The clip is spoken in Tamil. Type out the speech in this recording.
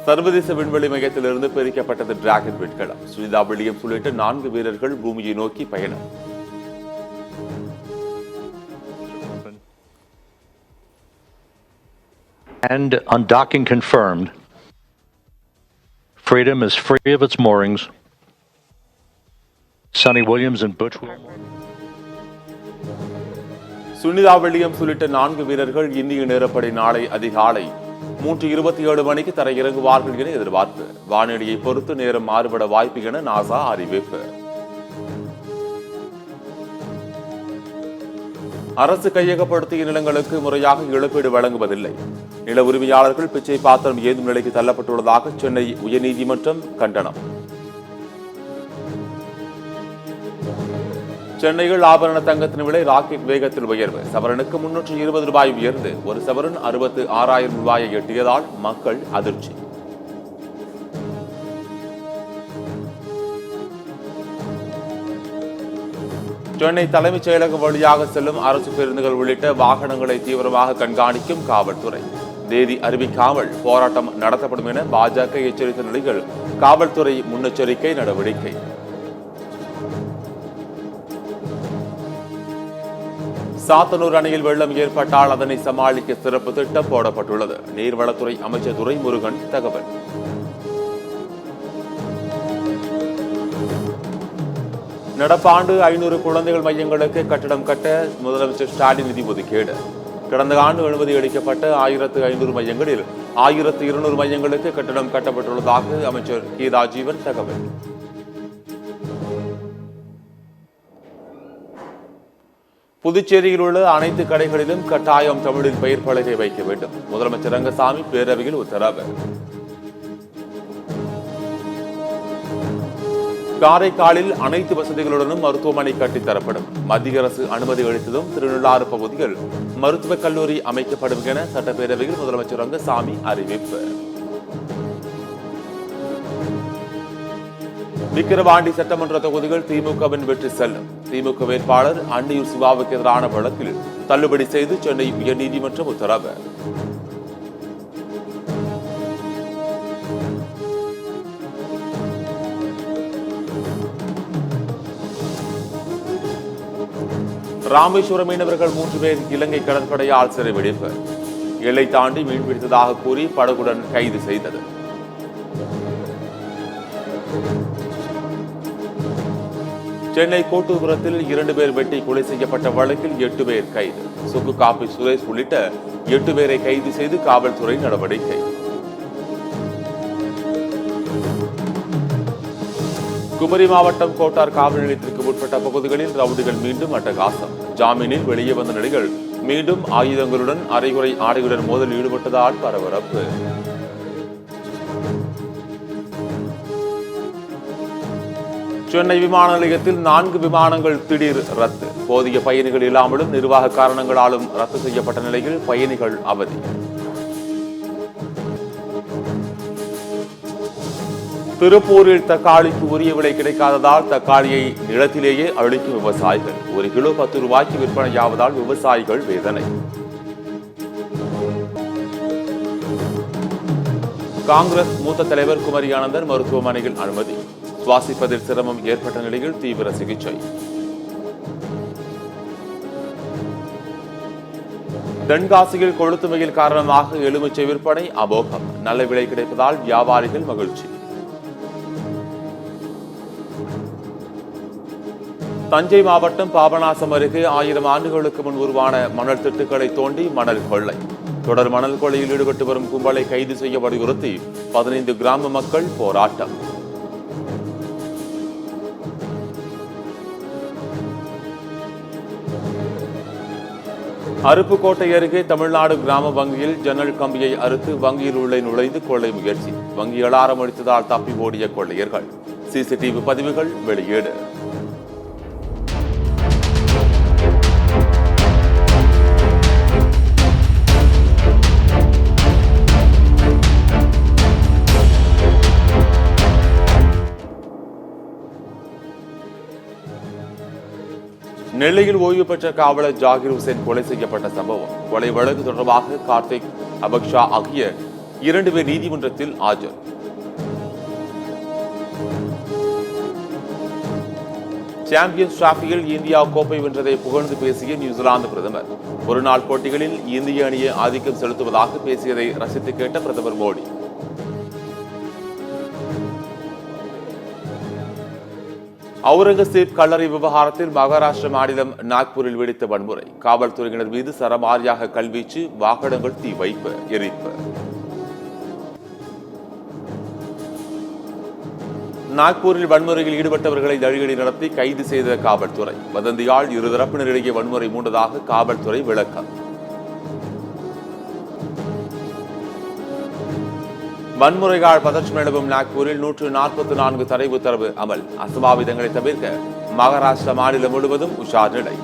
சர்வதேச விண்வெளி மையத்திலிருந்து பிரிக்கப்பட்டது டிராகன் விண்கலம். சுனிதா வில்லியம்ஸ் உள்ளிட்ட 4 வீரர்கள் பூமியை நோக்கி பயணம். And undocking confirmed. Freedom is free of its moorings. Sonny Williams and Butch Wilmore. Sunita Williams உள்ளிட்ட 4 வீரர்கள் இந்திய நேரப்படி நாளை அதிகாலை 3:27 மணிக்கு தரையிறங்குவார்கள் என எதிர்பார்ப்பு. வானிலையை பொறுத்து நேரம் மாறுபட வாய்ப்பு என நாசா அறிவிப்பு. அரசு கையகப்படுத்திய நிலங்களுக்கு முறையாக இழப்பீடு வழங்குவதில்லை. நில உரிமையாளர்கள் பிச்சை பாத்திரம் ஏதும் நிலைக்கு தள்ளப்பட்டுள்ளதாக சென்னை உயர்நீதிமன்றம் கண்டனம். சென்னையில் ஆபரண தங்கத்தின் விலை ராக்கெட் வேகத்தில் உயர்வு. சவரனுக்கு 320 ரூபாய் உயர்ந்து ஒரு சவரன் 66,000 ரூபாயை எட்டியதால் மக்கள் அதிர்ச்சி. சென்னை தலைமைச் செயலகம் வழியாக செல்லும் அரசு பேருந்துகள் உள்ளிட்ட வாகனங்களை தீவிரமாக கண்காணிக்கும் காவல்துறை. தேதி அறிவிக்காமல் போராட்டம் நடத்தப்படும் என பாஜக எச்சரித்த நிலையில் காவல்துறை முன்னெச்சரிக்கை நடவடிக்கை. சாத்தனூர் அணையில் வெள்ளம் ஏற்பட்டால் அதனை சமாளிக்க சிறப்பு திட்டம் போடப்பட்டுள்ளது. நீர்வளத்துறை அமைச்சர் துரைமுருகன் தகவல். நடப்பாண்டு 500 குழந்தைகள் மையங்களுக்கு கட்டடம் கட்ட முதலமைச்சர் ஸ்டாலின் நிதி ஒதுக்கீடு. கடந்த ஆண்டு அனுமதி அளிக்கப்பட்ட 1500 மையங்களில் 1200 மையங்களுக்கு கட்டடம் கட்டப்பட்டுள்ளதாக அமைச்சர் கே ராஜீவன் தகவல். புதுச்சேரியில் உள்ள அனைத்து கடைகளிலும் கட்டாயம் தமிழில் பெயர் பலகை வைக்க வேண்டும். முதலமைச்சர் ரங்கசாமி பேரவையில் உத்தரவு. காரைக்காலில் அனைத்து வசதிகளுடனும் மருத்துவமனை கட்டித்தரப்படும். மத்திய அரசு அனுமதி அளித்ததும் திருநள்ளாறு பகுதியில் மருத்துவக் கல்லூரி அமைக்கப்படும் என சட்டப்பேரவையில் முதலமைச்சர் ரங்கசாமி அறிவிப்பு. விக்கிரவாண்டி சட்டமன்ற தொகுதிகள் திமுகவின் வெற்றி செல்லும். திமுக வேட்பாளர் அன்னியூர் சிவாவுக்கு எதிரான வழக்கில் தள்ளுபடி செய்து சென்னை உயர்நீதிமன்றம் உத்தரவு. ராமேஸ்வரம் மீனவர்கள் 3 பேர் இலங்கை கடற்படையால் சிறைபிடிப்பு. எல்லை தாண்டி மீன்பிடித்ததாக கூறி படகுடன் கைது செய்தது. சென்னை கோட்டூபுரத்தில் 2 பேர் வெட்டி கொலை செய்யப்பட்ட வழக்கில் 8 பேர் கைது. சுக்கு காப்பி சுரேஷ் உள்ளிட்ட 8 பேரை கைது செய்து காவல்துறை நடவடிக்கை. குமரி மாவட்டம் கோட்டார் காவல் நிலையத்திற்கு உட்பட்ட பகுதிகளில் ரவுடிகள் மீண்டும் அட்டகாசம். ஜாமீனில் வெளியே வந்த நிலையில் மீண்டும் ஆயுதங்களுடன் அரைகுறை ஆடையுடன் மோதல் ஈடுபட்டதால் பரபரப்பு. சென்னை விமான நிலையத்தில் 4 விமானங்கள் திடீர் ரத்து. போதிய பயணிகள் இல்லாமலும் நிர்வாக காரணங்களாலும் ரத்து செய்யப்பட்ட நிலையில் பயணிகள் அவதி. திருப்பூரில் தக்காளிக்கு உரிய விலை கிடைக்காததால் தக்காளியை நிலத்திலேயே அழிக்கும் விவசாயிகள். 1 கிலோ 10 ரூபாய்க்கு விற்பனையாவதால் விவசாயிகள் வேதனை. காங்கிரஸ் மூத்த தலைவர் குமரி ஆனந்தன் மருத்துவமனையில் அனுமதி. சுவாசிப்பதில் சிரமம் ஏற்பட்ட நிலையில் தீவிர சிகிச்சை. தென்காசியில் கொளுத்து வெயில் காரணமாக எலுமிச்சை விற்பனை அமோகம். நல்ல விலை கிடைப்பதால் வியாபாரிகள் மகிழ்ச்சி. தஞ்சை மாவட்டம் பாபநாசம் அருகே 1000 ஆண்டுகளுக்கு முன் உருவான மணல் திட்டுக்களை தோண்டி மணல் கொள்ளை. தொடர் மணல் கொள்ளையில் ஈடுபட்டு வரும் கும்பலை கைது செய்ய வலியுறுத்தி 15 கிராம மக்கள் போராட்டம். அருப்புக்கோட்டை அருகே தமிழ்நாடு கிராம வங்கியில் ஜன்னல் கம்பியை அறுத்து வங்கியில் உள்ளே நுழைந்து கொள்ளை முயற்சி. வங்கி அலாரம் அடித்ததால் தப்பி ஓடிய கொள்ளையர்கள். சிசிடிவி பதிவுகள் வெளியீடு. நெல்லையில் ஓய்வு பெற்ற காவலர் ஜாகிர் ஹுசேன் கொலை செய்யப்பட்ட சம்பவம். கொலை வழக்கு தொடர்பாக கார்த்திக், அபக்ஷா ஆகிய 2 பேர் நீதிமன்றத்தில் ஆஜர். சாம்பியன்ஸ் டிராபியில் இந்தியா கோப்பை வென்றதை புகழ்ந்து பேசிய நியூசிலாந்து பிரதமர், ஒருநாள் போட்டிகளில் இந்திய அணியை ஆதிக்கம் செலுத்துவதாக பேசியதை ரசித்து கேட்ட பிரதமர் மோடி. அவுரங்கசீப் கல்லறை விவகாரத்தில் மகாராஷ்டிர மாநிலம் நாக்பூரில் வெடித்த வன்முறை, காவல்துறையினர் மீது சரமாரியாக கல்வீச்சு, வாகனங்கள் தீ வைப்பு, எரிப்பு. நாக்பூரில் வன்முறையில் ஈடுபட்டவர்களை தடியடி நடத்தி கைது செய்த காவல்துறை, வதந்தியால் இருதரப்பினரிடையே வன்முறை மூண்டதாக காவல்துறை விளக்கம். வன்முறையால் பதற்றம் நிலவும் நாக்பூரில் 144 தடை உத்தரவு அமல், அசம்பாவிதங்களை தவிர்க்க மகாராஷ்டிரா மாநிலம் முழுவதும் உஷார் நிலை.